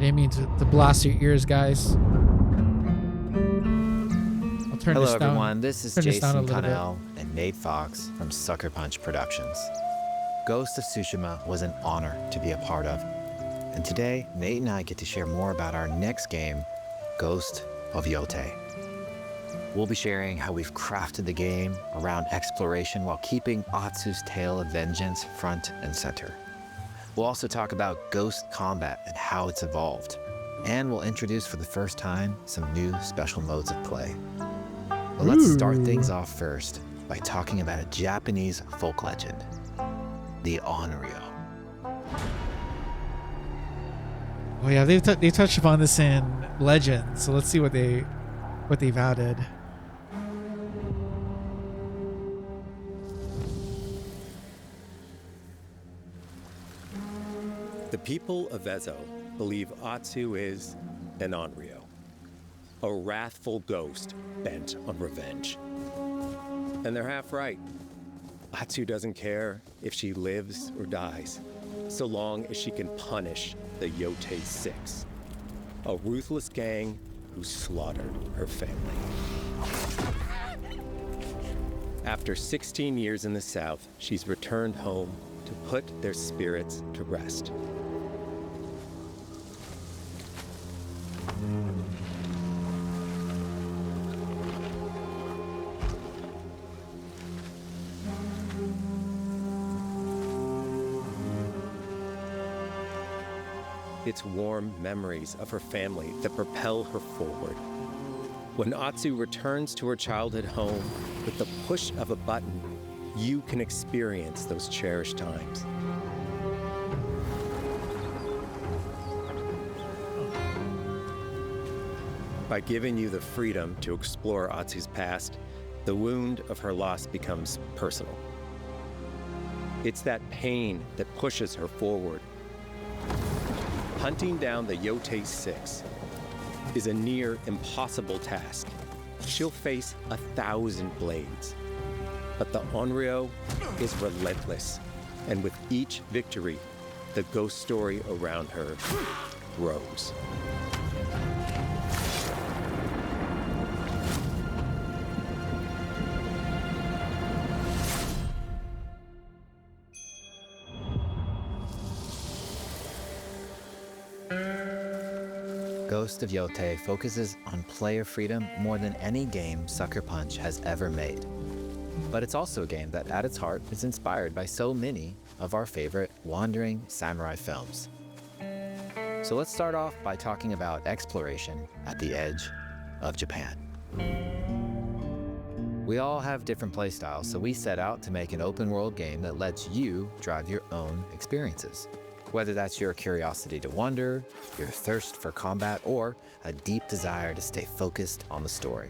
didn't mean to blast your ears, guys. I'll turn Hello this down. everyone, this is Turn this down a Jason little bit. Connell and Nate Fox from Sucker Punch Productions. Ghost of Tsushima was an honor to be a part of. And today, Nate and I get to share more about our next game, Ghost of Yotei. We'll be sharing how we've crafted the game around exploration while keeping Atsu's tale of vengeance front and center. We'll also talk about ghost combat and how it's evolved. And we'll introduce for the first time some new special modes of play. But let's start things off first by talking about a Japanese folk legend, the Onryo. Oh yeah, they touched upon this in Legend, so let's see what they've added. The people of Ezo believe Atsu is an Onryo, a wrathful ghost bent on revenge. And they're half right. Atsu doesn't care if she lives or dies, so long as she can punish the Yotei 6, a ruthless gang who slaughtered her family. After 16 years in the South, she's returned home to put their spirits to rest. It's warm memories of her family that propel her forward. When Atsu returns to her childhood home, with the push of a button, you can experience those cherished times. By giving you the freedom to explore Atsu's past, the wound of her loss becomes personal. It's that pain that pushes her forward. Hunting down the Yotei 6 is a near impossible task. She'll face 1,000 blades. But the Onryo is relentless, and with each victory, the ghost story around her grows. Ghost of Yotei focuses on player freedom more than any game Sucker Punch has ever made. But it's also a game that at its heart is inspired by so many of our favorite wandering samurai films. So let's start off by talking about exploration at the edge of Japan. We all have different playstyles, so we set out to make an open world game that lets you drive your own experiences. Whether that's your curiosity to wander, your thirst for combat, or a deep desire to stay focused on the story.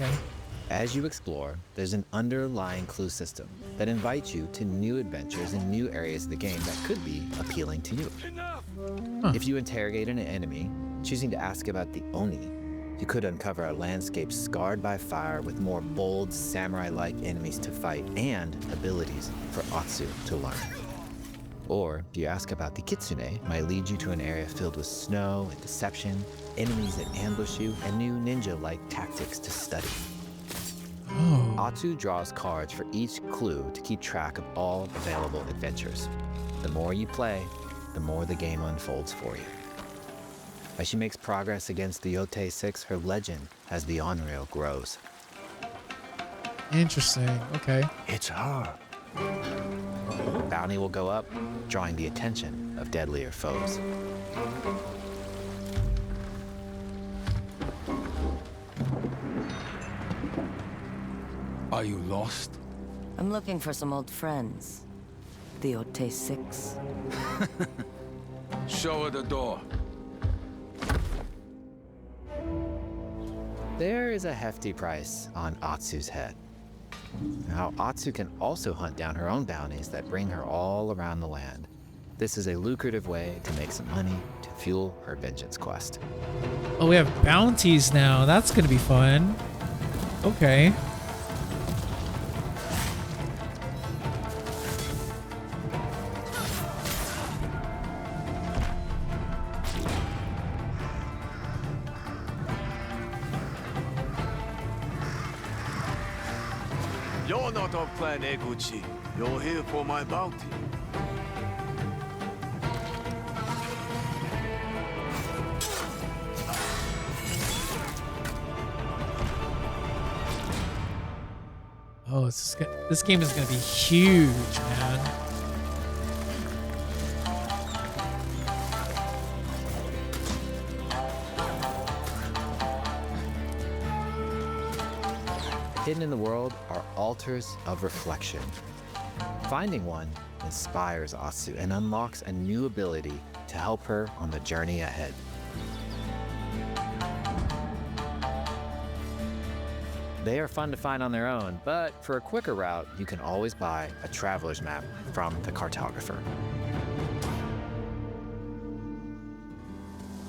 Okay. As you explore, there's an underlying clue system that invites you to new adventures in new areas of the game that could be appealing to you. If you interrogate an enemy, choosing to ask about the Oni, you could uncover a landscape scarred by fire with more bold, samurai-like enemies to fight and abilities for Atsu to learn. Or if you ask about the Kitsune, it might lead you to an area filled with snow and deception, enemies that ambush you, and new ninja-like tactics to study. Atsu draws cards for each clue to keep track of all available adventures. The more you play, the more the game unfolds for you. As she makes progress against the Yotei 6, her legend as the Onryo grows. Interesting. Okay. It's her. Bounty will go up, drawing the attention of deadlier foes. Are you lost? I'm looking for some old friends. The Yotei 6. Show her the door. There is a hefty price on Atsu's head. Now, Atsu can also hunt down her own bounties that bring her all around the land. This is a lucrative way to make some money to fuel her vengeance quest. Oh, we have bounties now. That's gonna be fun. Okay. You're not of Clan Eguchi. You're here for my bounty. Oh, this game is gonna be huge, man. Hidden in the world are altars of reflection. Finding one inspires Atsu and unlocks a new ability to help her on the journey ahead. They are fun to find on their own, but for a quicker route, you can always buy a traveler's map from the cartographer.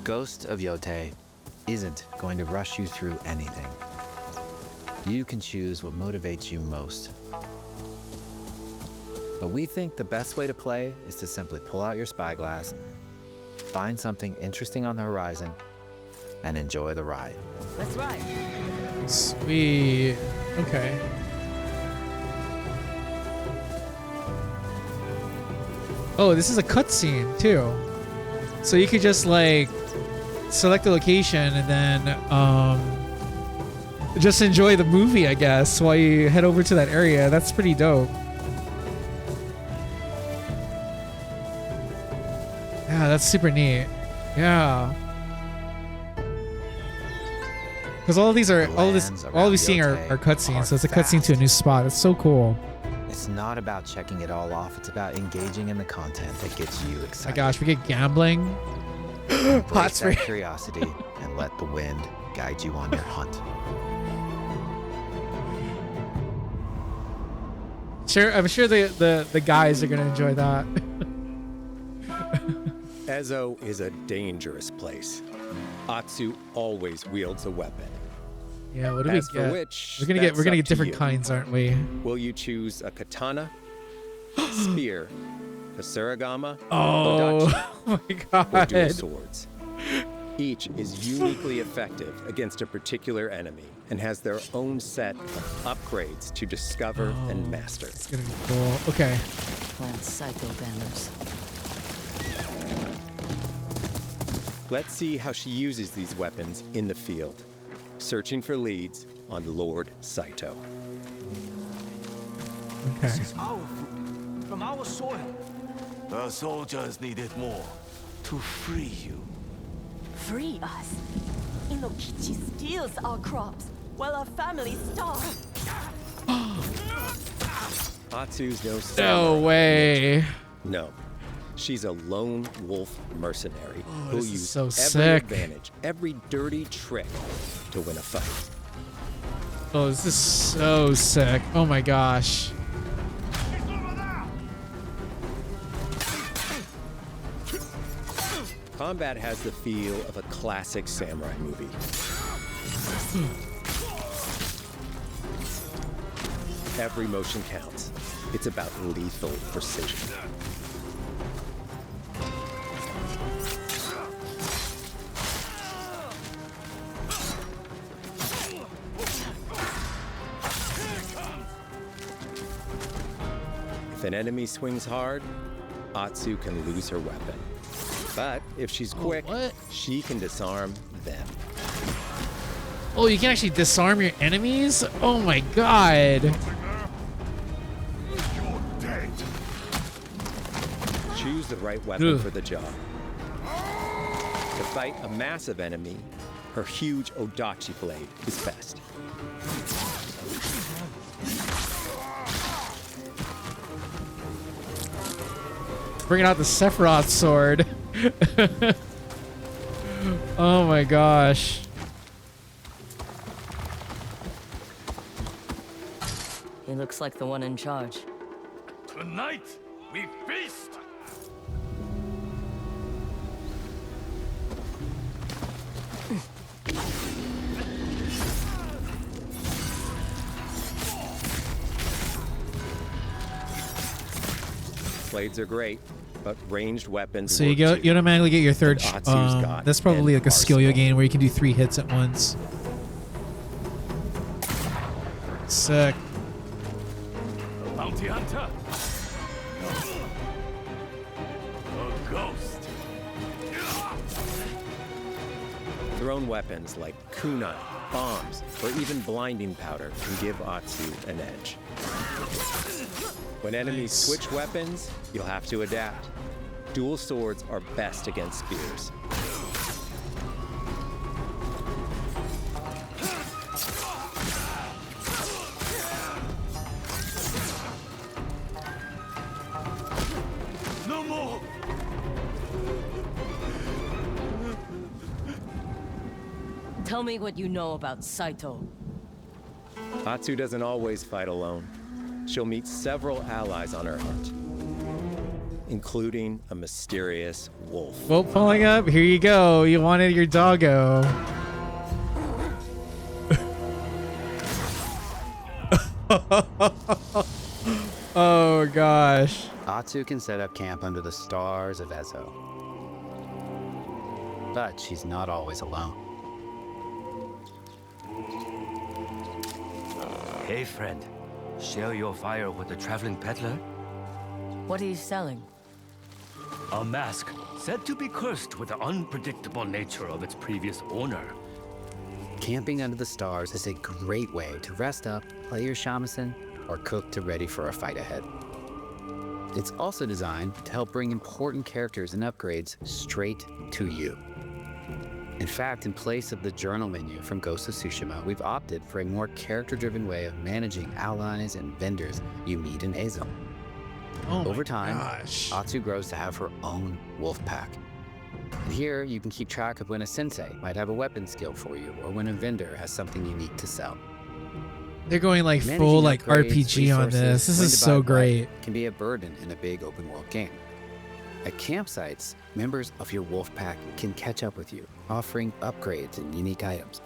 Ghost of Yotei isn't going to rush you through anything. You can choose what motivates you most. But we think the best way to play is to simply pull out your spyglass, find something interesting on the horizon, and enjoy the ride. Let's ride. Sweet. Okay. Oh, this is a cutscene too. So you could just like select the location and then just enjoy the movie, I guess, while you head over to that area. That's pretty dope. Yeah, that's super neat. Yeah. Because all of these are all we've seen are cutscenes, so it's a cutscene to a new spot. It's so cool. It's not about checking it all off. It's about engaging in the content that gets you Oh excited. my gosh, we get gambling. Hot Embrace spring. that curiosity and let the wind guide you on your hunt. Sure, I'm sure the guys are gonna enjoy that. Ezo is a dangerous place. Atsu always wields a weapon. Yeah, what do we As for get? which, we're gonna that's get up to different you. kinds, aren't we? Will you choose a katana, spear, a surigama, Oh, odachi, oh my or dual god. swords? Each is uniquely effective against a particular enemy and has their own set of upgrades to discover and master. It's gonna be cool. Okay. Plant psycho banners. Let's see how she uses these weapons in the field, searching for leads on Lord Saito. Okay. Our food, from our soil. The soldiers need it more to free you. Free us. Inokichi steals our crops while our families starve. Atsu's no No samurai. way. No. She's a lone wolf mercenary who'll this is use so every sick. advantage, every dirty trick to win a fight. Oh, this is so sick. Oh my gosh. Combat has the feel of a classic samurai movie. Every motion counts. It's about lethal precision. If an enemy swings hard, Atsu can lose her weapon. But if she's quick, what? she can disarm them. Oh, you can actually disarm your enemies? Oh my god. Choose the right weapon Ugh. for the job. To fight a massive enemy, her huge odachi blade is best. Bringing out the Sephiroth sword. Oh my gosh. He looks like the one in charge. Tonight, we feast. Blades are great, but ranged weapons So you work too. automatically get your third. And Atsu's got That's probably an like a skill arsenal. you gain where you can do 3 hits at once. Sick. bounty hunter. A ghost. Thrown weapons like kunai, bombs, or even blinding powder can give Atsu an edge. When enemies switch weapons, you'll have to adapt. Dual swords are best against spears. No more. Tell me what you know about Saito. Atsu doesn't always fight alone. She'll meet several allies on her hunt, including a mysterious wolf. Well, pulling up. Here you go. You wanted your doggo. Oh gosh. Atsu can set up camp under the stars of Ezo. But she's not always alone. Hey, friend. Share your fire with the traveling peddler? What are you selling? A mask said to be cursed with the unpredictable nature of its previous owner. Camping under the stars is a great way to rest up, play your shamisen, or cook to ready for a fight ahead. It's also designed to help bring important characters and upgrades straight to you. In fact, in place of the journal menu from Ghost of Tsushima, we've opted for a more character-driven way of managing allies and vendors you meet in Ezo. Oh Over my time, gosh. Atsu grows to have her own wolf pack. And here, you can keep track of when a sensei might have a weapon skill for you, or when a vendor has something unique to sell. They're going like Managing full like upgrades, RPG on this. resources, This when is to so buy what great. Can be a burden in a big open world game. At campsites, members of your wolf pack can catch up with you, offering upgrades and unique items.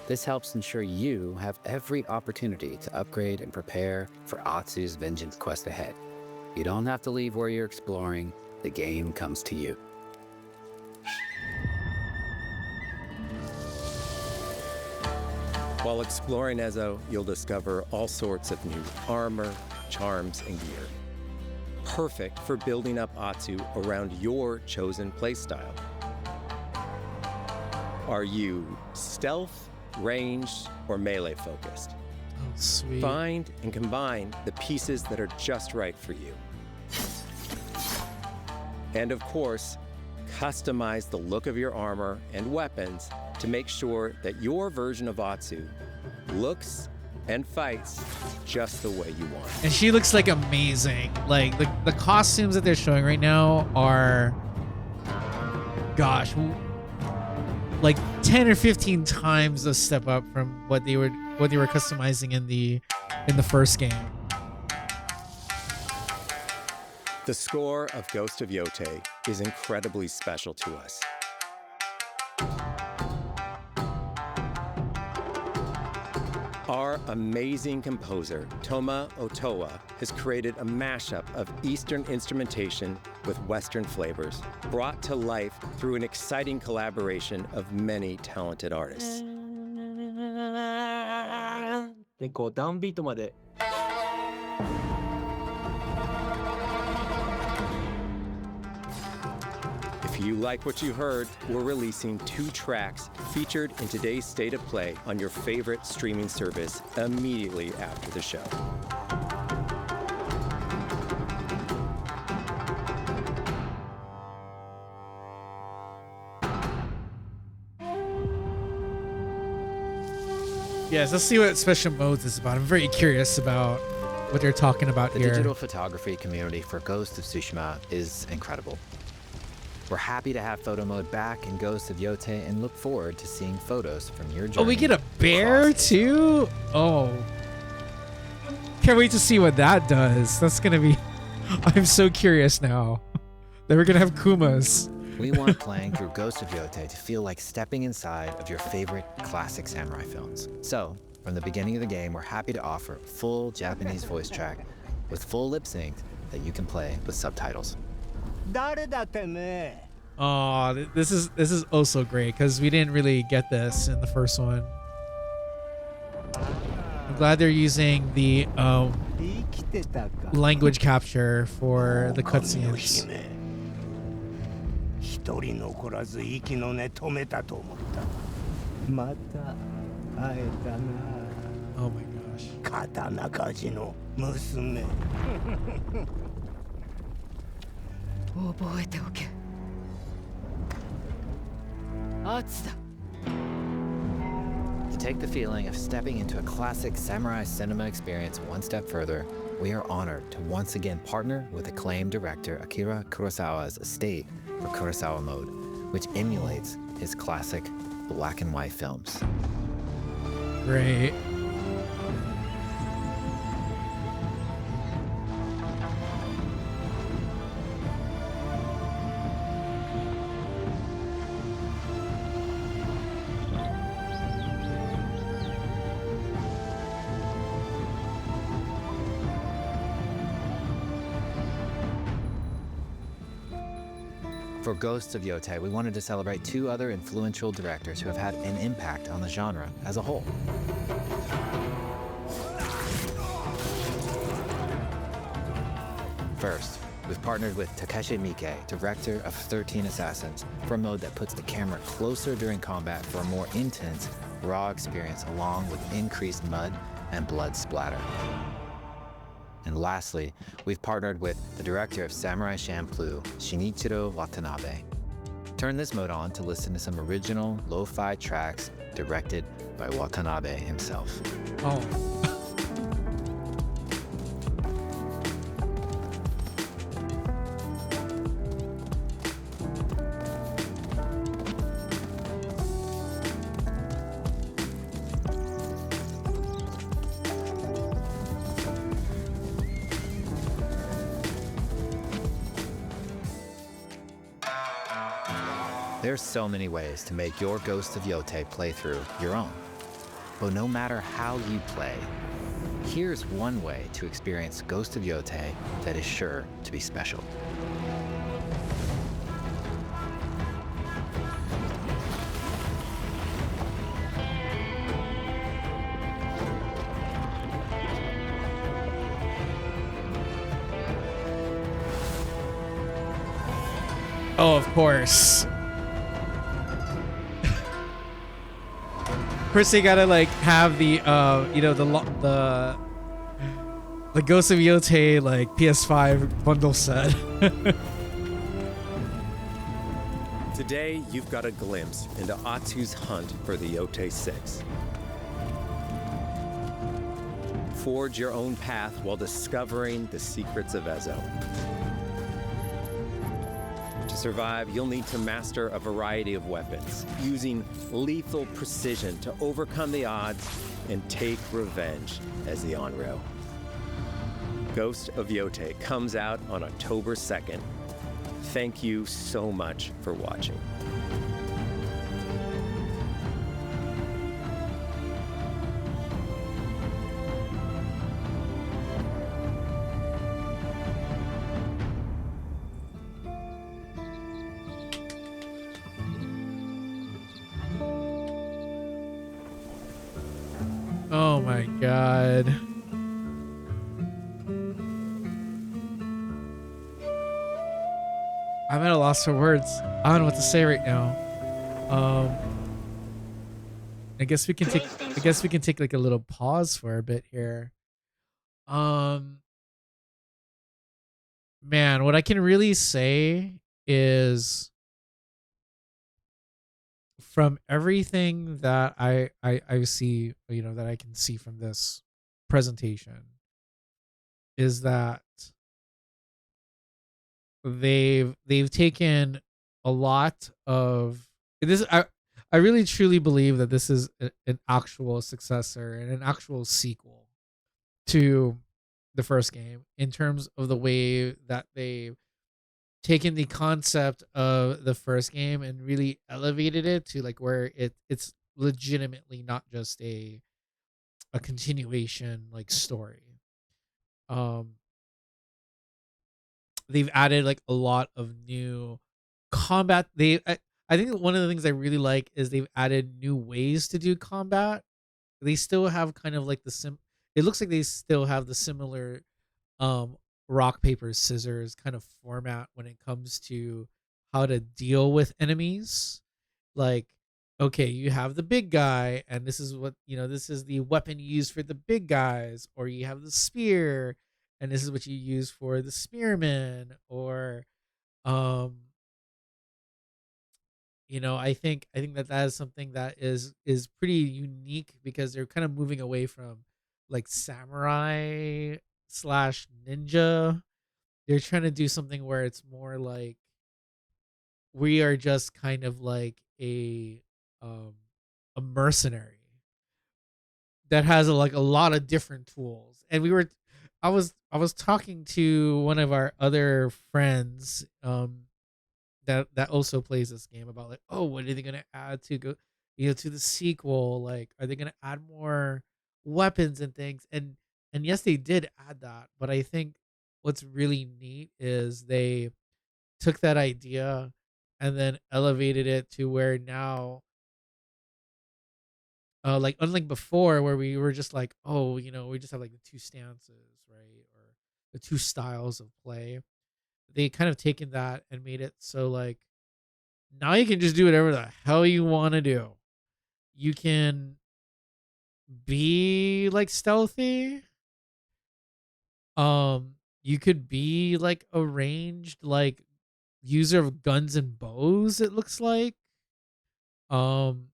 This helps ensure you have every opportunity to upgrade and prepare for Atsu's vengeance quest ahead. You don't have to leave where you're exploring, the game comes to you. While exploring Ezo, you'll discover all sorts of new armor, charms, and gear. Perfect for building up Atsu around your chosen playstyle. Are you stealth, ranged, or melee focused? Oh, sweet. Find and combine the pieces that are just right for you. And of course, customize the look of your armor and weapons to make sure that your version of Atsu looks and fights just the way you want. And she looks like amazing. Like the costumes that they're showing right now are, gosh, like 10 or 15 times a step up from what they were customizing in the first game. The score of Ghost of Yotei is incredibly special to us. Our amazing composer, Toma Otoa, has created a mashup of Eastern instrumentation with Western flavors, brought to life through an exciting collaboration of many talented artists. でこうダウンビートまで If you like what you heard, we're releasing 2 tracks featured in today's State of Play on your favorite streaming service immediately after the show. Yes, let's see what special modes is about. I'm very curious about what they're talking about The here. digital photography community for Ghost of Tsushima is incredible. We're happy to have photo mode back in Ghost of Yotei and look forward to seeing photos from your journey. Oh, we get a bear across Asia. too? Oh. Can't wait to see what that does. That's gonna be... I'm so curious now. That we're gonna have Kumas. We want playing through Ghost of Yotei to feel like stepping inside of your favorite classic samurai films. So, from the beginning of the game, we're happy to offer a full Japanese voice track with full lip sync that you can play with subtitles. 誰だてめえ Oh, this is also great because we didn't really get this in the first one. I'm glad they're using the 生きてたか。 language capture for the 狼の cutscenes. 姫、一人残らず息の根止めたと思った。また会えたな。 Oh my gosh. 刀鍛冶の娘。覚えておけ。アツだ。 To take the feeling of stepping into a classic samurai cinema experience one step further, we are honored to once again partner with acclaimed director Akira Kurosawa's estate for Kurosawa Mode, which emulates his classic black and white films. Great. For Ghosts of Yotei, we wanted to celebrate two other influential directors who have had an impact on the genre as a whole. First, we've partnered with Takeshi Miike, director of 13 Assassins, for a mode that puts the camera closer during combat for a more intense, raw experience along with increased mud and blood splatter. And lastly, we've partnered with the director of Samurai Champloo, Shinichiro Watanabe. Turn this mode on to listen to some original lo-fi tracks directed by Watanabe himself. Oh. There's so many ways to make your Ghost of Yotei playthrough your own. But no matter how you play, here's one way to experience Ghost of Yotei that is sure to be special. Oh, of course. First, they gotta like have the the Ghost of Yotei like PS5 bundle set. Today, you've got a glimpse into Atsu's hunt for the Yotei 6. Forge your own path while discovering the secrets of Ezo. To survive, you'll need to master a variety of weapons, using lethal precision to overcome the odds and take revenge as the Onryo. Ghost of Yotei comes out on October 2nd. Thank you so much for watching. Oh my god. I'm at a loss for words. I don't know what to say right now. I guess we can take like a little pause for a bit here. Man, what I can really say is from everything that I see, that I can see from this presentation is that they've taken a lot of this. I really truly believe that this is an actual successor and an actual sequel to the first game in terms of the way that they've taken the concept of the first game and really elevated it to like where it's legitimately not just a continuation like story. They've added like a lot of new combat. I think one of the things I really like is they've added new ways to do combat. They still have kind of like it looks like they still have the similar um rock paper scissors kind of format when it comes to how to deal with enemies. Like, okay, you have the big guy, and this is what this is the weapon you use for the big guys, or you have the spear, and this is what you use for the spearmen, or um I think that that is something that is pretty unique because they're kind of moving away from like samurai slash ninja. They're trying to do something where it's more like we are just kind of like um a mercenary that has like a lot of different tools. And I was talking to one of our other friends that also plays this game about like, oh, what are they gonna add to go to the sequel? Like, are they gonna add more weapons and things? And yes, they did add that, but I think what's really neat is they took that idea and then elevated it to where now, like unlike before where we were just like, oh, we just have like the two stances, right? Or the two styles of play. They kind of taken that and made it so like now you can just do whatever the hell you want to do. You can be like stealthy. You could be like a ranged like user of guns and bows, it looks like. Um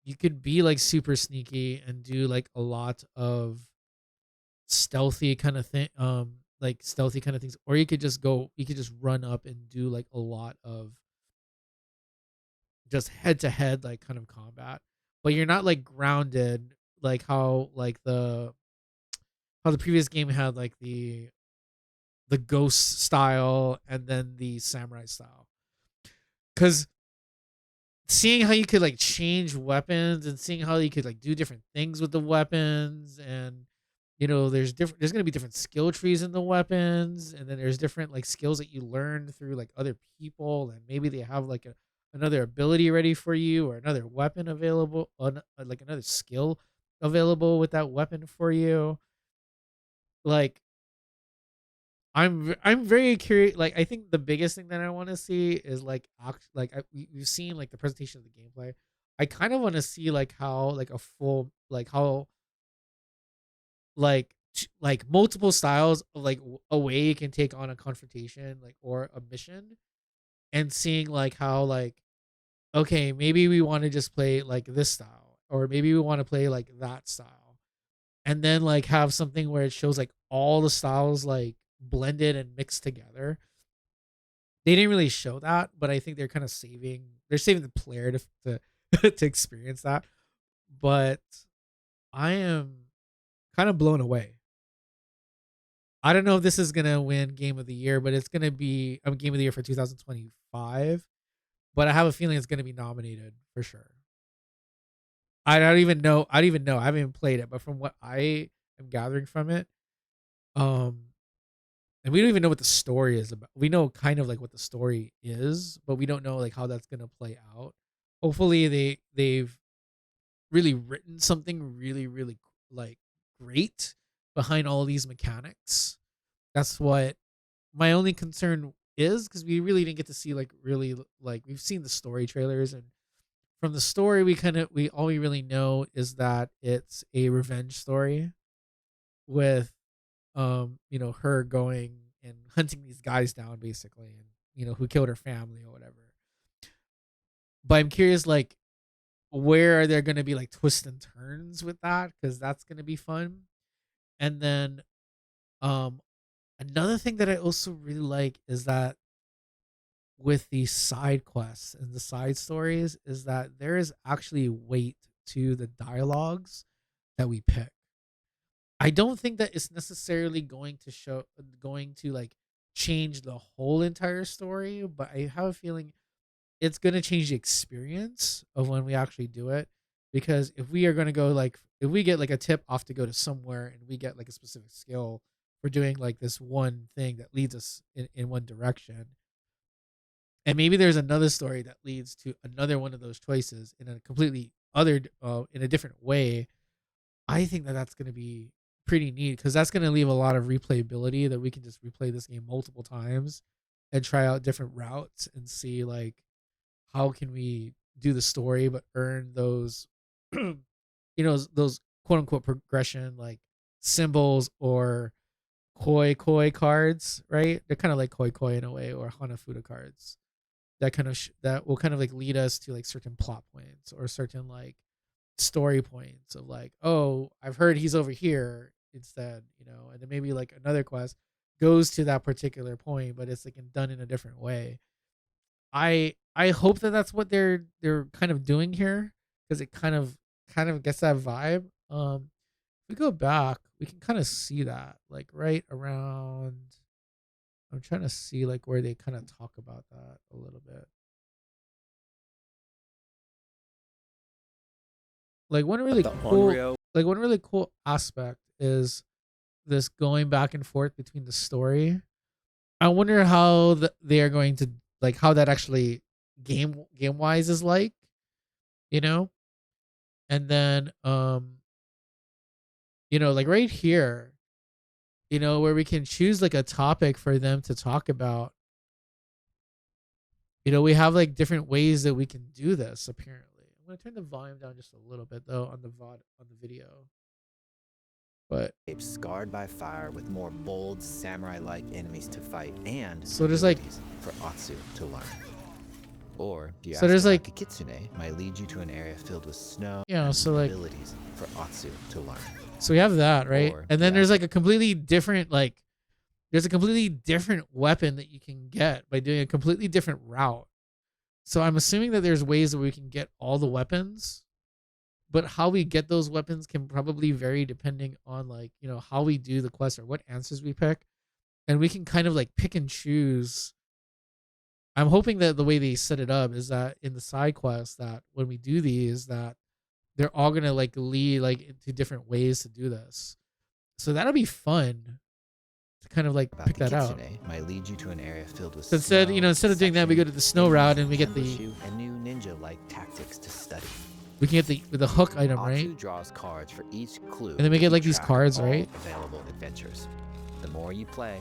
you could be like super sneaky and do like a lot of stealthy kind of thing, like stealthy kind of things, or you could just run up and do like a lot of just head to head like kind of combat, but you're not like grounded like how the previous game had like the ghost style and then the samurai style. Because seeing how you could like change weapons and seeing how you could like do different things with the weapons, and there's gonna be different skill trees in the weapons, and then there's different like skills that you learn through like other people, and maybe they have like another ability ready for you or another weapon available, like another skill available with that weapon for you. Like, I'm very curious. Like, I think the biggest thing that I want to see is like we've seen like the presentation of the gameplay. I kind of want to see like how like a full like how like like multiple styles of like a way you can take on a confrontation like or a mission, and seeing like how like, okay, maybe we want to just play like this style, or maybe we want to play like that style, and then like have something where it shows like all the styles like blended and mixed together. They didn't really show that, but I think they're saving the player to experience that. But I am kind of blown away. I don't know if this is gonna win Game of the Year, but it's gonna be a Game of the Year for 2025. But I have a feeling it's gonna be nominated for sure. I don't even know. I don't even know. I haven't even played it, but from what I am gathering from it, um, and we don't even know what the story is about. We know kind of like what the story is, but we don't know like how that's gonna play out. Hopefully, they've really written something really really like great behind all these mechanics. That's what my only concern is, because we really didn't get to see like really like we've seen the story trailers, and from the story we all we really know is that it's a revenge story with her going and hunting these guys down basically, and who killed her family or whatever. But I'm curious like where are there going to be like twists and turns with that, because that's going to be fun. And then um another thing that I also really like is that with the side quests and the side stories is that there is actually weight to the dialogues that we pick. I don't think that it's necessarily going to like change the whole entire story, but I have a feeling it's going to change the experience of when we actually do it. Because if we are going to go like if we get like a tip off to go to somewhere and we get like a specific skill for doing like this one thing that leads us in one direction, and maybe there's another story that leads to another one of those choices in a completely other in a different way, I think that that's going to be pretty neat because that's going to leave a lot of replayability that we can just replay this game multiple times and try out different routes and see like how can we do the story but earn those those quote unquote progression like symbols or koi cards, right? They're kind of like koi in a way, or hanafuda cards that kind of that will kind of like lead us to like certain plot points or certain like story points of like, oh, I've heard he's over here instead, and then maybe like another quest goes to that particular point, but it's like done in a different way. I hope that that's what they're kind of doing here because it kind of gets that vibe. If we go back, we can kind of see that like right around. I'm trying to see like where they kind of talk about that a little bit. Like one really The cool, Onryo like one really cool aspect is this going back and forth between the story. I wonder how they are going to like how that actually game wise is like, you know, and then like right here, where we can choose like a topic for them to talk about. We have like different ways that we can do this. Apparently, I'm gonna turn the volume down just a little bit though on the video. But Scarred by fire with more bold samurai-like enemies to fight and so there's like abilities for Atsu to learn. Or So there's, like- Kitsune might lead you to an area filled with snow Yeah, so, like- abilities for Atsu to learn. so we have that, right? Or And then the there's like a completely different there's a completely different weapon that you can get by doing a completely different route. So I'm assuming that there's ways that we can get all the weapons, but how we get those weapons can probably vary depending on like, how we do the quest or what answers we pick. And we can kind of like pick and choose. I'm hoping that the way they set it up is that in the side quests that when we do these that they're all gonna like lead like into different ways to do this. So that'll be fun to kind of like About pick the that out. Kitsune might lead you to an area filled with So instead, snow, instead of doing that, we go to the snow enemies, route and we get ambush the you, and new ninja-like tactics to study. we can get the hook item, Atsu right? draws cards for each clue. And then we to get, keep like, these track of cards, all right? Available adventures. The more you play,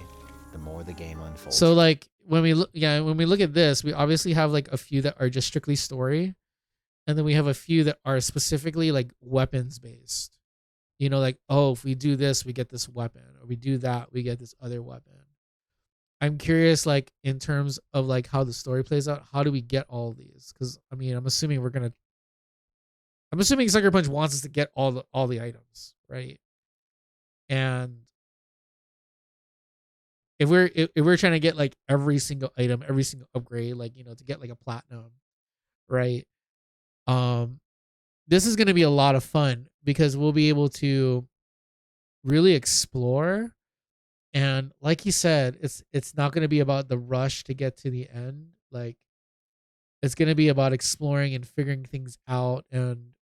the more the game unfolds. So like when we look at this, we obviously have like a few that are just strictly story, and then we have a few that are specifically like weapons based. Like, oh, if we do this, we get this weapon, or we do that, we get this other weapon. I'm curious, like in terms of like how the story plays out, how do we get all of these? Because I'm assuming Sucker Punch wants us to get all the items, right? And if we're trying to get like every single item, every single upgrade, like to get like a platinum, right? This is going to be a lot of fun because we'll be able to really explore, and like he said, it's not going to be about the rush to get to the end. Like it's going to be about exploring and figuring things out. And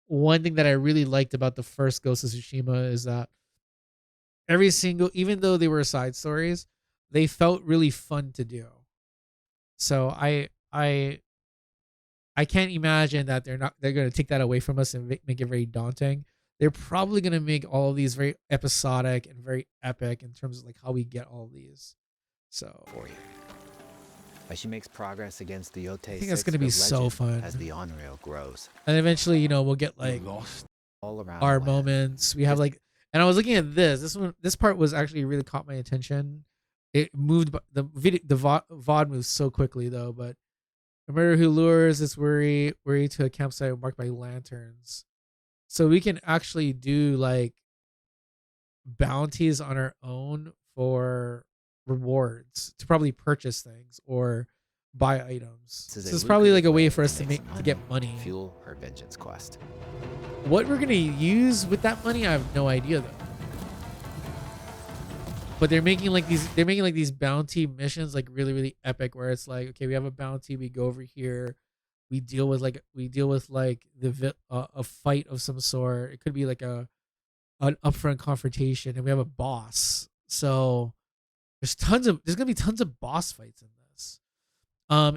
one thing that I really liked about the first Ghost of Tsushima is that even though they were side stories, they felt really fun to do. So I can't imagine that they're going to take that away from us and make it very daunting. They're probably going to make all of these very episodic and very epic in terms of like how we get all of these. So for you. As she makes progress against the Yotei, I think that's going to be so fun. as the Onryo grows. And eventually, we'll get like All around our the land. moments. We have like, and I was looking at this part was actually really caught my attention. It moved the VOD moves so quickly though, but a murderer who lures its worry to a campsite marked by lanterns. So we can actually do like bounties on our own for rewards to probably purchase things or buy items. This So is it's probably like a way lucrative for us to make get money. Fuel her vengeance quest. What we're gonna use with that money, I have no idea though. But they're making like these bounty missions like really really epic, where it's like, okay, we have a bounty, we go over here, we deal with like a fight of some sort. It could be like an upfront confrontation, and we have a boss. So there's gonna be tons of boss fights in this.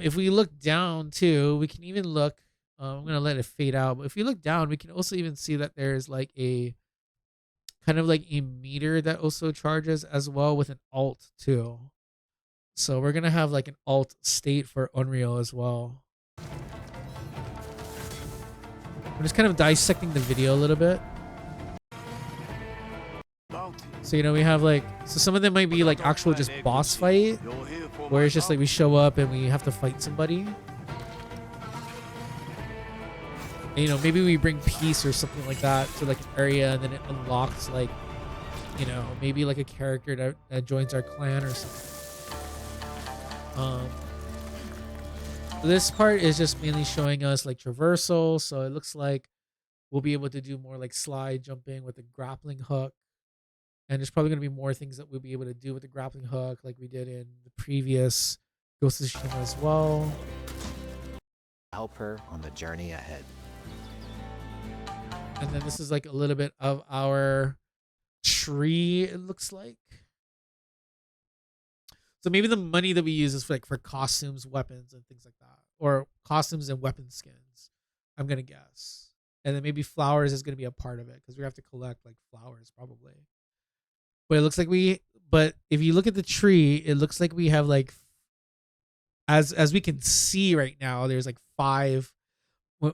If we look down too, we can even look. I'm gonna let it fade out, but if we look down, we can also even see that there's like a kind of like a meter that also charges as well with an alt too. So we're gonna have like an alt state for Unreal as well. I'm just kind of dissecting the video a little bit. So, you know, we have like, so some of them might be like actual just boss fight, where it's just like we show up and we have to fight somebody. And, you know, maybe we bring peace or something like that to like an area, and then it unlocks like, you know, maybe like a character that joins our clan or something. This part is just mainly showing us like traversal, so it looks like we'll be able to do more like slide jumping with the grappling hook. And there's probably going to be more things that we'll be able to do with the grappling hook like we did in the previous Ghost of Tsushima as well. Help her on the journey ahead. And then this is like a little bit of our tree, it looks like. So maybe the money that we use is for, like, for costumes, weapons, and things like that. Or costumes and weapon skins, I'm going to guess. And then maybe flowers is going to be a part of it, because we have to collect like flowers probably. But it looks like but if you look at the tree, it looks like we have like, as we can see right now, there's like 5,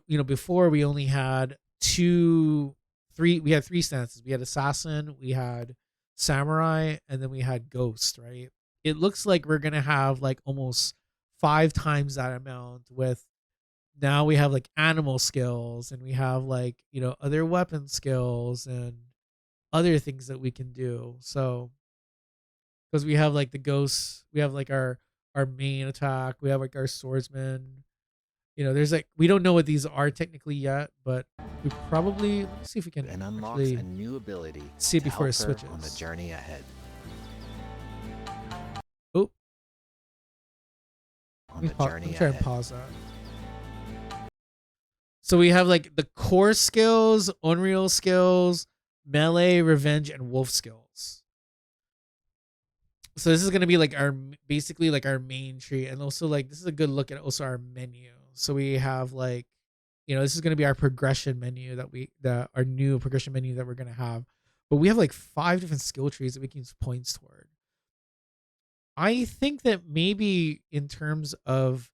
you know, before we only had 3, we had 3 stances. We had assassin, we had samurai, and then we had ghost, right? It looks like we're going to have like almost 5 times that amount with, now we have like animal skills, and we have like, you know, other weapon skills and other things that we can do. So, because we have like the ghosts, we have like our main attack, we have like our swordsman. You know, there's like, we don't know what these are technically yet, but we probably, let's see if we can And unlocks actually a new ability see it to before help it her switches. on the journey ahead. Oh, On let the me journey try and ahead. pause that. So we have like the core skills, Unreal skills, melee, revenge, and wolf skills. So this is going to be like our, basically like our main tree. And also like, this is a good look at also our menu. So we have like, you know, this is going to be our progression menu our new progression menu that we're going to have. But we have like 5 different skill trees that we can use points toward. I think that maybe in terms of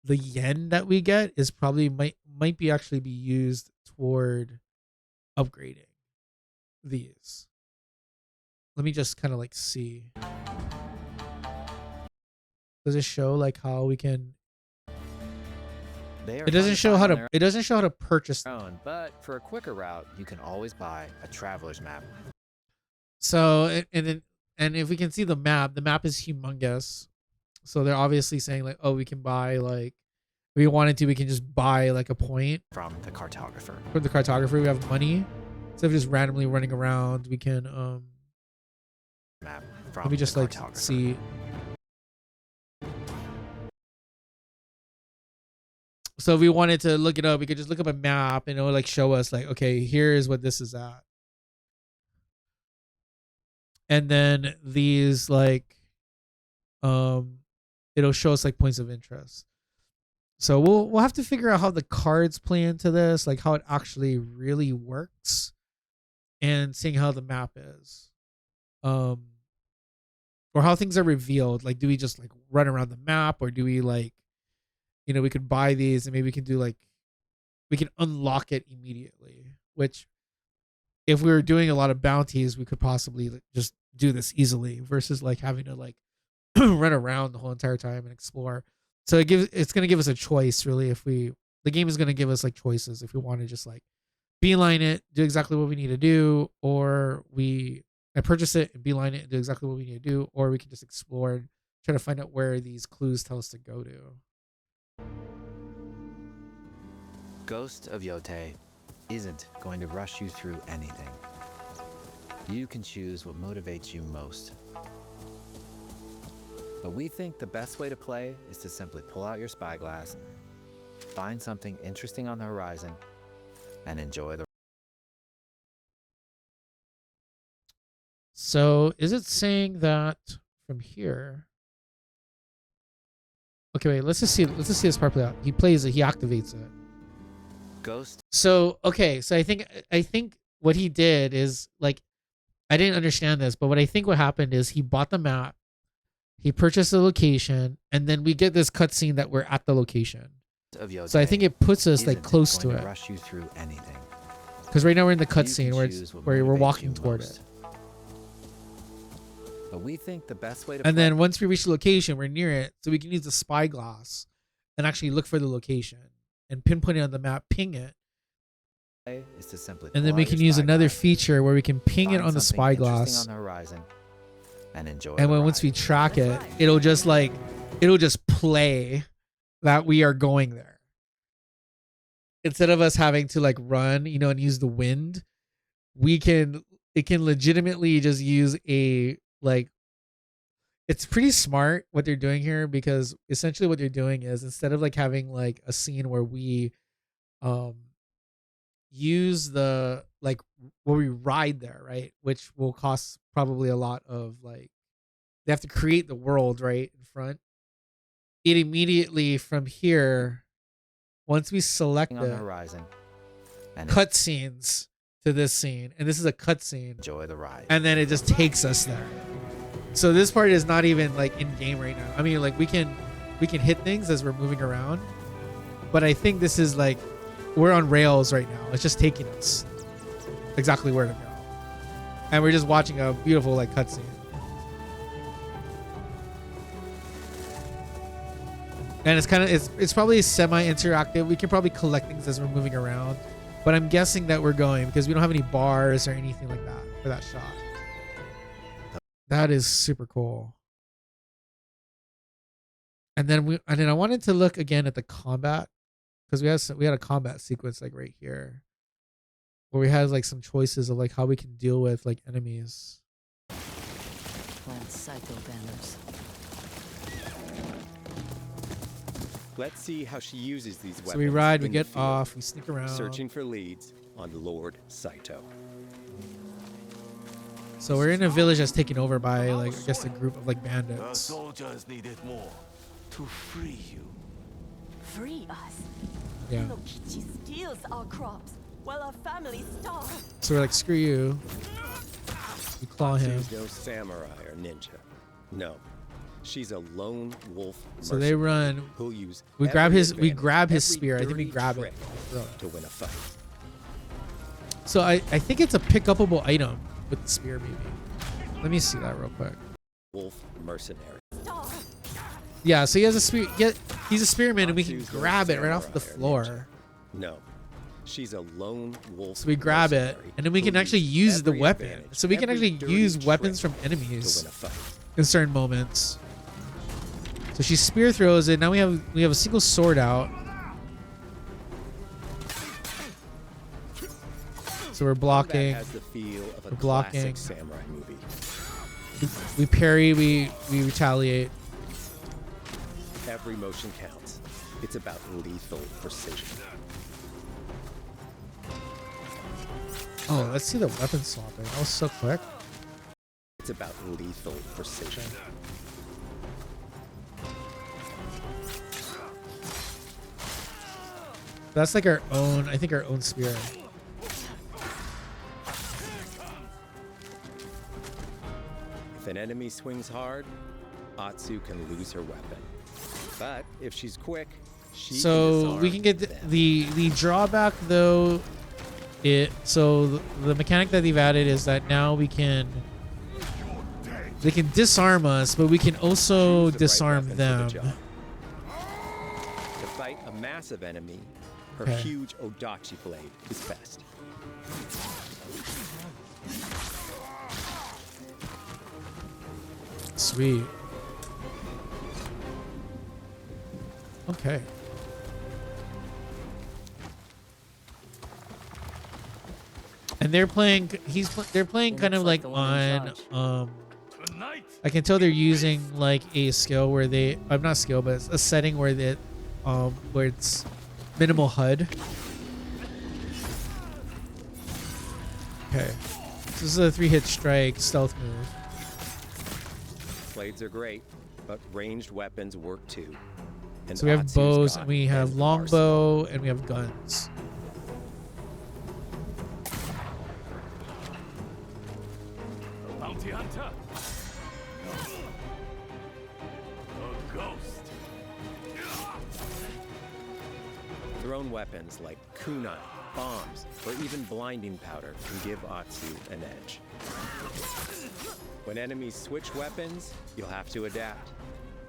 the yen that we get is probably might be actually be used toward upgrading these. Let me just kind of like see. Does it show like how we can? They are It doesn't fun show find how on to. their It doesn't show how to purchase. own, but for a quicker route, you can always buy a traveler's map. So and if we can see the map is humongous. So they're obviously saying like, oh, we can buy like, if we wanted to, we can just buy like a point From the cartographer. from the cartographer. We have money. Instead of just randomly running around, we can Map from let me just the like cartographer. see. So if we wanted to look it up, we could just look up a map and it would like show us like, okay, here is what this is at. And then these like, it'll show us like points of interest. So we'll have to figure out how the cards play into this, like how it actually really works, and seeing how the map is. Or how things are revealed. Like, do we just like run around the map, or do we like, you know, we could buy these and maybe we can do like, we can unlock it immediately, which if we were doing a lot of bounties, we could possibly like, just do this easily versus like having to like run around the whole entire time and explore. So it's going to give us a choice really. The game is going to give us like choices if we want to just like beeline it, do exactly what we need to do, or I purchase it and beeline it and do exactly what we need to do, or we can just explore and try to find out where these clues tell us to go to. Ghost of Yotei isn't going to rush you through anything. You can choose what motivates you most. But we think the best way to play is to simply pull out your spyglass, find something interesting on the horizon, and enjoy the. So is it saying that from here? Okay, wait, let's just see this part play out. He plays it, he activates it. Ghost So okay, so I think what he did is like, I didn't understand this, but what I think what happened is he bought the map, he purchased the location, and then we get this cutscene that we're at the location. Of Yotei So I think it puts us like isn't close going to it. Rush you through anything. Because right now we're in the You can cutscene where choose what we're motivates walking you toward most. it. But we think the best way to And play then once we reach the location, we're near it, so we can use the spyglass and actually look for the location and pinpoint it on the map, ping it, is to simply and then pull we out can your use another spyglass, feature where we can ping it find on the something interesting spyglass, on the horizon, and enjoy. and the when once we ride. track it, it'll just play that we are going there. Instead of us having to like run, and use the wind, it can legitimately just use a like. It's pretty smart what they're doing here, because essentially what they're doing is, instead of like having like a scene where we use the like where we ride there, right, which will cost probably a lot of like, they have to create the world right in front. It immediately from here, once we select on the it, horizon, and cutscenes to this scene, and this is a cutscene, enjoy the ride. and then it just takes us there. So this part is not even like in game right now. I mean, like we can hit things as we're moving around, but I think this is like, we're on rails right now. It's just taking us exactly where to go, and we're just watching a beautiful like cutscene. And it's probably semi-interactive. We can probably collect things as we're moving around, but I'm guessing that we're going, because we don't have any bars or anything like that for that shot. That is super cool. And then I wanted to look again at the combat, because we had a combat sequence like right here, where we had like some choices of like how we can deal with like enemies. Plant psycho banners. Let's see how she uses these weapons. So we ride, we in the get field, off, we sneak around. searching for leads on Lord Saito. So we're in a village that's taken over by like, I guess, a group of like The bandits. soldiers needed more to free you. Free us. Yeah. Inokichi steals our crops while our family starve. So we're like, screw you. We claw him. She's no samurai or ninja. No, she's a lone wolf. So they run. Who'll use We every grab his advantage, spear. I think we every grab it. trick Throw it. to win a fight. So I think it's a pick upable item with the spear, maybe. Let me see that real quick. Wolf mercenary. Starve. Yeah, so he has a spear. Yeah, he's a spearman, and we can Atsu's no grab it right off the samurai or floor. No, she's a lone wolf. So we grab it, mercenary and then we can who'll actually use use the every weapon. advantage, So we can every actually dirty use weapons trick from to enemies win a fight. in certain moments. So she spear throws it. Now we have a single sword out. So we're blocking. Combat has the feel of a We're blocking. classic samurai movie. We parry. We retaliate. Every motion counts. It's about lethal precision. Oh, let's see the weapon swapping. That was so quick. It's about lethal precision. That's like our own. I think our own spear. If an enemy swings hard, Atsu can lose her weapon. But if she's quick, she So we can get them. the drawback though. The mechanic that they've added is that now they can disarm us, but we can also Choose the right disarm weapon for the them. job. To fight a massive enemy, her Okay. huge Odachi blade is best. Sweet. Okay. And they're playing. They're playing He kind of looks like like the one in on. charge. Tonight, I can tell they're using like a skill where they. I'm not skill, but it's a setting where where it's minimal HUD. Okay. This is a 3-hit strike stealth move. Blades are great, but ranged weapons work too. And So we have Atsu's bows, got and we have an arsenal. longbow, and we have guns. Thrown weapons like kunai, bombs, or even blinding powder can give Atsu an edge. When enemies switch weapons, you'll have to adapt.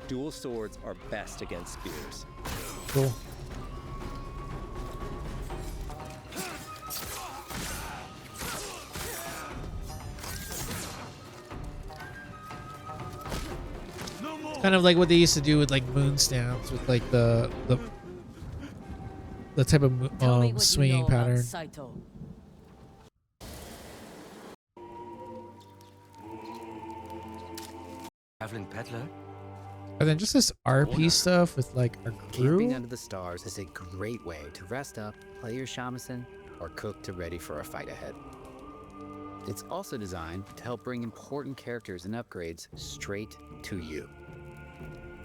Dual swords are best against spears. Cool. Kind of like what they used to do with like moon stamps, with like the type of swinging pattern. Saito. Traveling peddler? And then just this RP stuff with like our Camping crew. under the stars is a great way to rest up, play your shamisen, or cook to ready for a fight ahead. It's also designed to help bring important characters and upgrades straight to you.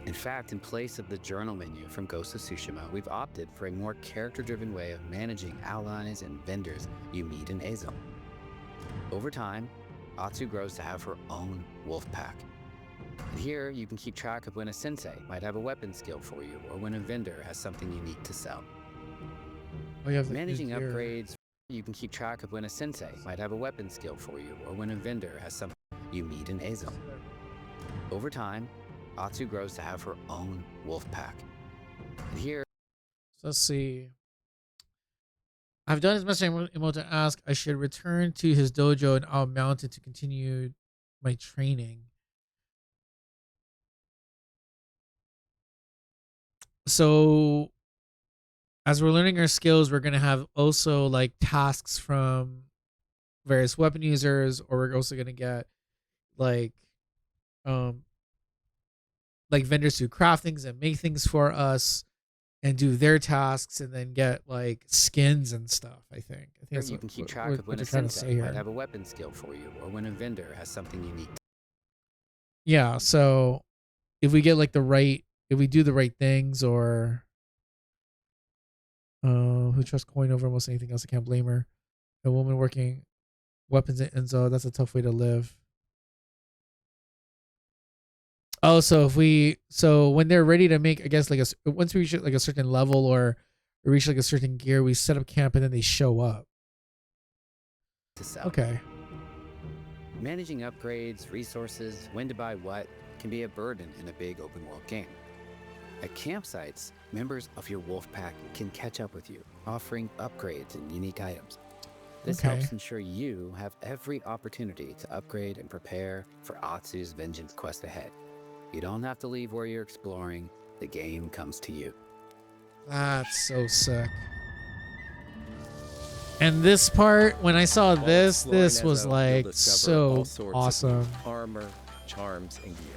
In fact, in place of the journal menu from Ghost of Tsushima, we've opted for a more character-driven way of managing allies and vendors you meet in Ezo. Over time, Atsu grows to have her own wolf pack. And here, you can keep track of when a sensei might have a weapon skill for you, or when a vendor has something unique to sell. Oh, you have the Managing gear. upgrades, you can keep track of when a sensei might have a weapon skill for you, or when a vendor has something you meet in Ezo. Over time, Atsu grows to have her own wolf pack. And here, So let's see. I've done as much as I'm able to ask. I should return to his dojo and I'll mount it to continue my training. So as we're learning our skills, we're going to have also like tasks from various weapon users, or we're also going to get like vendors who craft things and make things for us and do their tasks, and then get like skins and stuff. I think that's you what, can keep what, track what of when they're a trying to sensei say might here. have a weapon skill for you, or when a vendor has something unique. Yeah, so if we get like if we do the right things, or who trusts coin over almost anything else, I can't blame her. A woman working weapons at Enzo, that's a tough way to live. Oh, so when they're ready to make, I guess like once we reach like a certain level, or we reach like a certain gear, we set up camp and then they show up. To sell. Okay. Managing upgrades, resources, when to buy what, can be a burden in a big open world game. At campsites, members of your wolf pack can catch up with you, offering upgrades and unique items. This Okay. helps ensure you have every opportunity to upgrade and prepare for Atsu's vengeance quest ahead. You don't have to leave where you're exploring, the game comes to you. That's so sick. And this part, when I saw While this exploring was Ezo, you'll like discover all so sorts of awesome. new armor, charms, and gear.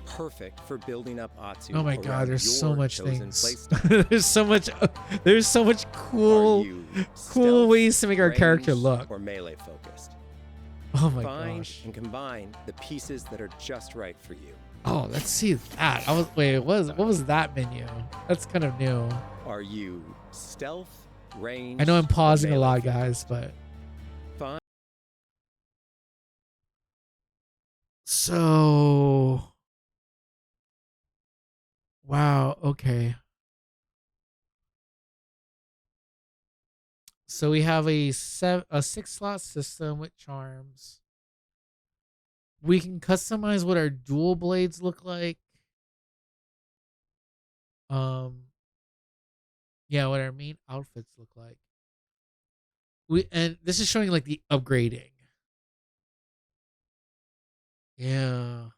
Perfect for building up Atsu. Oh my around god, there's so your much chosen things. playstyle. there's so much Are cool you cool stealth, ways to make our character ranged, look. or melee focused? Oh my Find gosh. and combine the pieces that are just right for you. Oh, let's see that. What was that menu? That's kind of new. Are you stealth, range? I know I'm pausing a melee lot, focused? guys, but Fine. so wow, okay. So we have a 6-slot system with charms. We can customize what our dual blades look like. Yeah, what our main outfits look like. And this is showing like the upgrading. Yeah.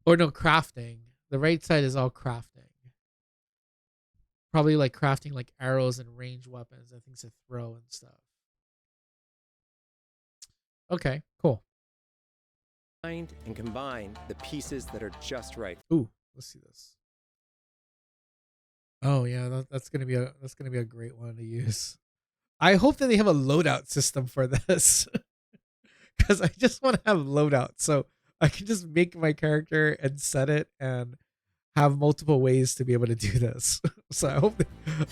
Or no, crafting. The right side is all crafting. Probably like crafting like arrows and ranged weapons and things to throw and stuff. Okay, cool. Find and combine the pieces that are just right. Ooh, let's see this. Oh yeah, that's gonna be a great one to use. I hope that they have a loadout system for this, because I just want to have loadout, so I can just make my character and set it and have multiple ways to be able to do this. So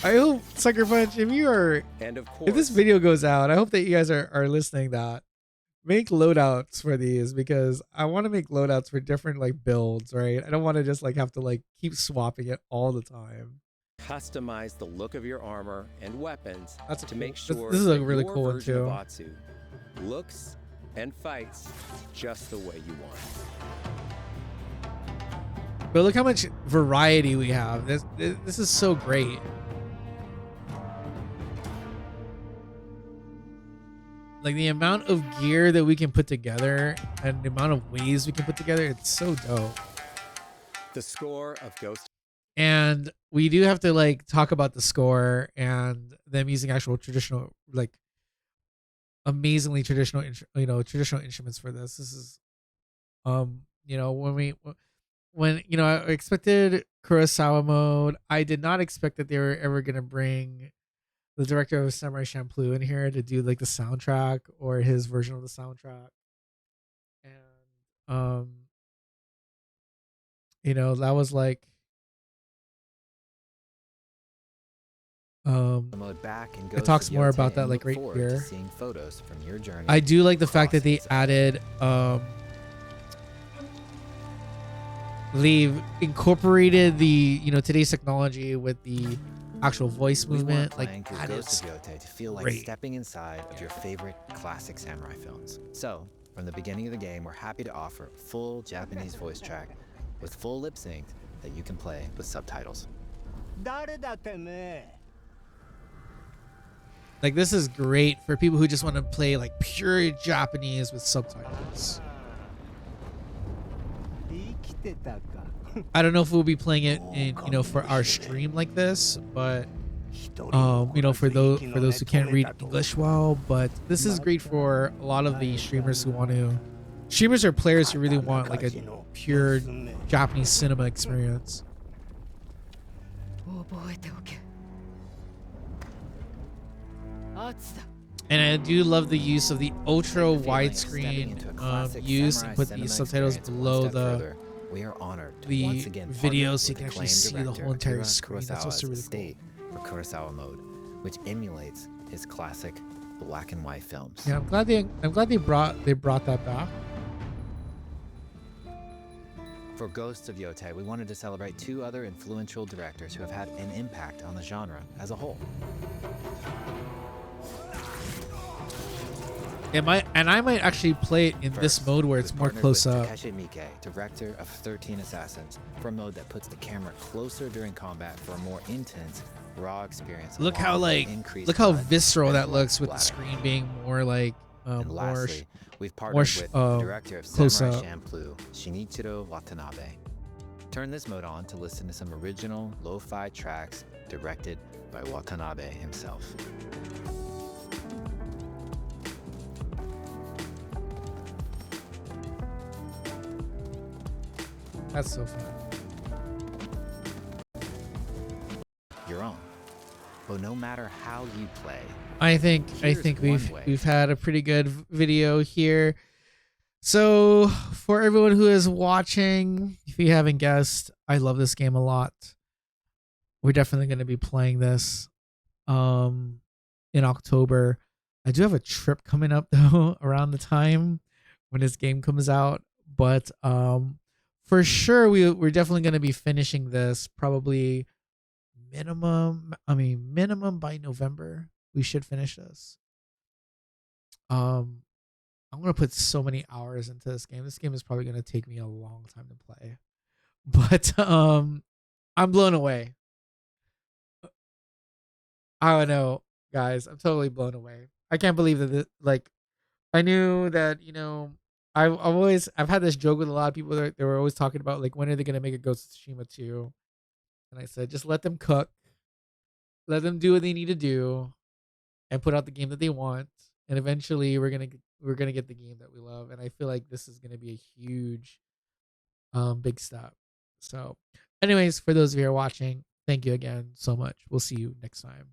I hope Sucker Punch, And of course, if this video goes out, I hope that you guys are listening. That make loadouts for these, because I want to make loadouts for different like builds, right? I don't want to just like have to like keep swapping it all the time. customize the look of your armor and weapons That's a to cool- make this- sure this is a that really your cool one, version too. of Atsu looks and fights just the way you want. But look how much variety we have. This is so great. Like the amount of gear that we can put together and the amount of ways we can put together, it's so dope. The score of Ghost. And we do have to like talk about the score and them using actual traditional, like amazingly traditional, traditional instruments for this. This is, when I expected Kurosawa mode, I did not expect that they were ever gonna bring the director of Samurai Champloo in here to do like the soundtrack or his version of the soundtrack. And that was like The mode back and it talks more about that like right here. Seeing photos from your journey. I do like the fact that they added they've incorporated the today's technology with the actual voice movement. Like that is Yotei to feel like great. stepping inside of your favorite classic samurai films. So, from the beginning of the game, we're happy to offer a full Japanese voice track with full lip sync that you can play with subtitles. Like this is great for people who just want to play like pure Japanese with subtitles. I don't know if we'll be playing it in for our stream like this, but for those who can't read English well, but this is great for a lot of the streamers or players who really want like a pure Japanese cinema experience. And I do love the use of the ultra widescreen use and put these subtitles below we are honored to the once again video so you partner can with actually see the acclaimed whole entire director screen. That's also really Kurosawa's cool. estate for Kurosawa mode, which emulates his classic black and white films. Yeah, I'm glad they brought that back. For Ghosts of Yotei, we wanted to celebrate two other influential directors who have had an impact on the genre as a whole. I might actually play it in this mode where it's more close up. Takeshi Miike, director of 13 Assassins, for a mode that puts the camera closer during combat for a more intense, raw experience. Look how visceral that looks with the screen being more like and more lastly, we've partnered with the director of close Samurai up. Champloo, Shinichiro Watanabe. Turn this mode on to listen to some original lo-fi tracks directed by Watanabe himself. That's so fun. Your own. But no matter how you play, I think we've had a pretty good video here. So for everyone who is watching, if you haven't guessed, I love this game a lot. We're definitely going to be playing this in October. I do have a trip coming up though around the time when this game comes out, but for sure we're definitely going to be finishing this probably minimum by November. We should finish this. I'm going to put so many hours into this game. This game is probably going to take me a long time to play. But I'm blown away. I don't know, guys. I'm totally blown away. I can't believe that I knew that, I've had this joke with a lot of people that they were always talking about like when are they going to make a Ghost of Tsushima 2? And I said just let them cook. Let them do what they need to do and put out the game that they want. And eventually we're going to get the game that we love, and I feel like this is going to be a huge big step. So anyways, for those of you who are watching, thank you again so much. We'll see you next time.